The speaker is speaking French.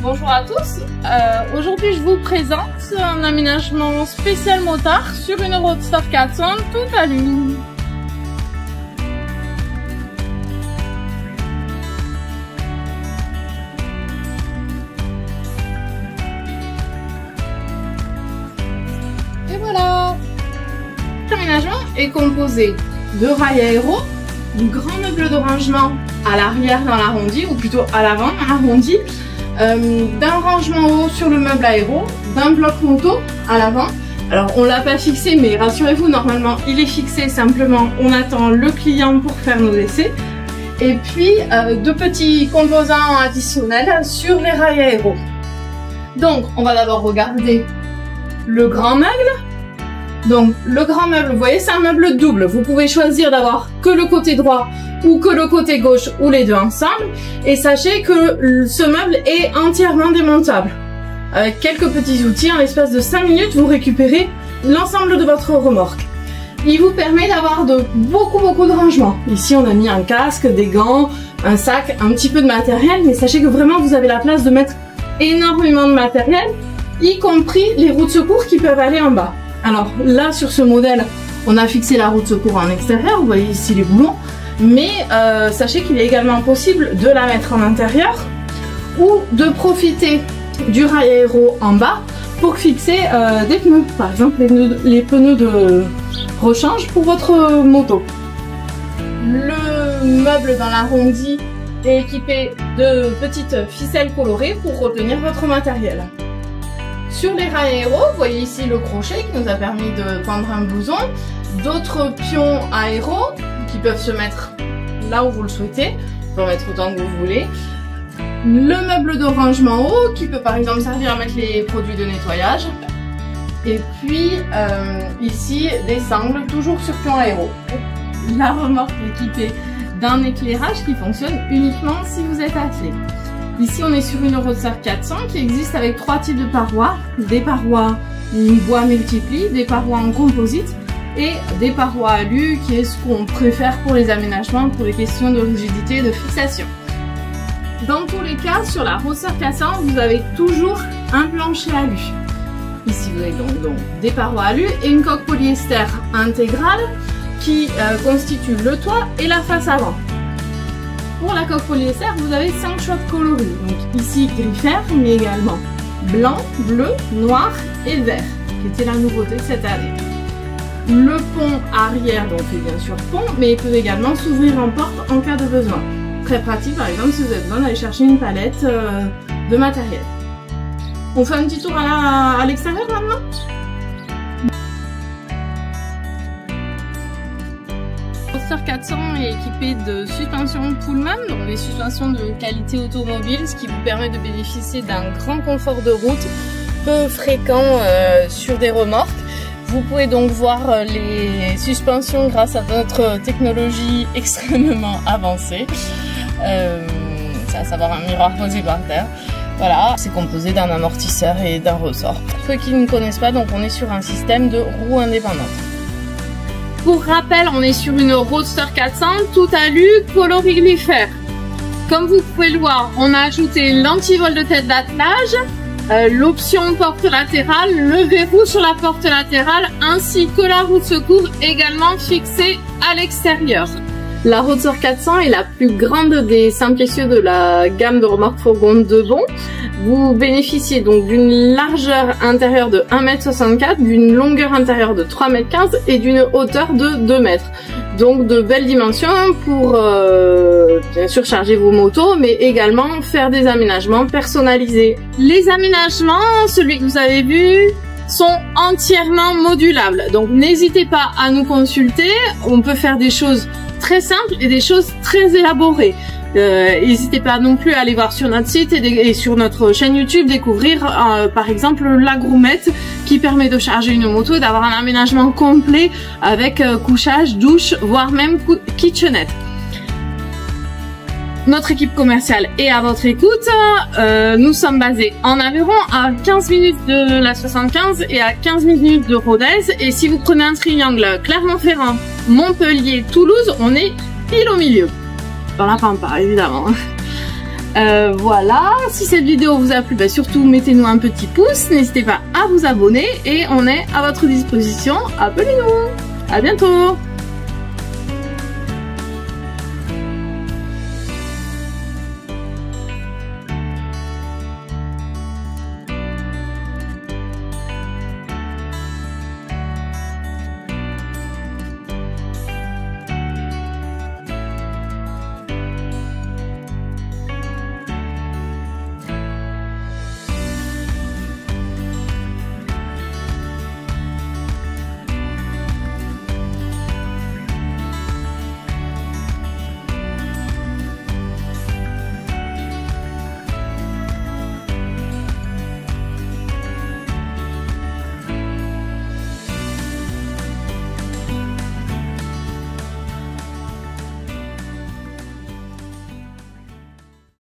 Bonjour à tous, aujourd'hui je vous présente un aménagement spécial motard sur une Roadster 400 tout aluminium. Et voilà! Cet aménagement est composé de rails aéro, du grand meuble de rangement à l'arrière dans l'arrondi, ou plutôt à l'avant dans l'arrondi, d'un rangement haut sur le meuble aéro, d'un bloc moto à l'avant. Alors on l'a pas fixé, mais rassurez-vous, normalement il est fixé, simplement on attend le client pour faire nos essais. Et puis de petits composants additionnels sur les rails aéro. Donc on va d'abord regarder le grand meuble. Donc le grand meuble, vous voyez, c'est un meuble double. Vous pouvez choisir d'avoir que le côté droit ou que le côté gauche ou les deux ensemble. Et sachez que ce meuble est entièrement démontable. Avec quelques petits outils, en l'espace de 5 minutes, vous récupérez l'ensemble de votre remorque. Il vous permet d'avoir beaucoup de rangements. Ici, on a mis un casque, des gants, un sac, un petit peu de matériel. Mais sachez que vraiment, vous avez la place de mettre énormément de matériel, y compris les roues de secours qui peuvent aller en bas. Alors là, sur ce modèle, on a fixé la roue de secours en extérieur, vous voyez ici les boulons, mais sachez qu'il est également possible de la mettre en intérieur ou de profiter du rail aéro en bas pour fixer des pneus, par exemple les pneus de rechange pour votre moto. Le meuble dans l'arrondi est équipé de petites ficelles colorées pour retenir votre matériel. Sur les rails aéro, vous voyez ici le crochet qui nous a permis de pendre un blouson, d'autres pions aéro qui peuvent se mettre là où vous le souhaitez, vous pouvez en mettre autant que vous voulez. Le meuble de rangement haut qui peut par exemple servir à mettre les produits de nettoyage. Et puis ici des sangles, toujours sur pion aéro. La remorque est équipée d'un éclairage qui fonctionne uniquement si vous êtes attelé. Ici, on est sur une Roadster 400 qui existe avec 3 types de parois. Des parois bois multipli, des parois en composite et des parois alu qui est ce qu'on préfère pour les aménagements, pour les questions de rigidité et de fixation. Dans tous les cas, sur la Roadster 400, vous avez toujours un plancher alu. Ici, vous avez donc des parois alu et une coque polyester intégrale qui constitue le toit et la face avant. Pour la coque polyester, vous avez 5 choix de coloris. Donc ici gris fer, mais également blanc, bleu, noir et vert, qui était la nouveauté cette année. Le pont arrière donc est bien sûr pont, mais il peut également s'ouvrir en porte en cas de besoin. Très pratique par exemple si vous avez besoin d'aller chercher une palette de matériel. On fait un petit tour à l'extérieur maintenant ? La Roadster 400 est équipée de suspensions Pullman, donc des suspensions de qualité automobile, ce qui vous permet de bénéficier d'un grand confort de route peu fréquent sur des remorques. Vous pouvez donc voir les suspensions grâce à notre technologie extrêmement avancée. C'est à savoir un miroir posé par terre. Voilà, c'est composé d'un amortisseur et d'un ressort. Pour ceux qui ne connaissent pas, donc on est sur un système de roues indépendantes. Pour rappel, on est sur une Roadster 400 tout alu coloris gris fer. Comme vous pouvez le voir, on a ajouté l'antivol de tête d'attelage, l'option porte latérale, le verrou sur la porte latérale ainsi que la roue de secours également fixée à l'extérieur. La Roadster 400 est la plus grande des 5 essieux de la gamme de remorques fourgon de Bon. Vous bénéficiez donc d'une largeur intérieure de 1,64 m, d'une longueur intérieure de 3,15 m et d'une hauteur de 2 m. Donc de belles dimensions pour bien sûr charger vos motos, mais également faire des aménagements personnalisés. Les aménagements, celui que vous avez vu, sont entièrement modulables. Donc n'hésitez pas à nous consulter, on peut faire des choses très simples et des choses très élaborées. N'hésitez pas non plus à aller voir sur notre site et sur notre chaîne YouTube découvrir par exemple la Groumette qui permet de charger une moto et d'avoir un aménagement complet avec couchage, douche, voire même kitchenette. Notre équipe commerciale est à votre écoute. Nous sommes basés en Aveyron, à 15 minutes de la 75 et à 15 minutes de Rodez. Et si vous prenez un triangle Clermont-Ferrand, Montpellier, Toulouse, on est pile au milieu. Dans la pampa, évidemment. Voilà, si cette vidéo vous a plu, bah surtout mettez-nous un petit pouce, n'hésitez pas à vous abonner et on est à votre disposition, appelez-nous. À bientôt.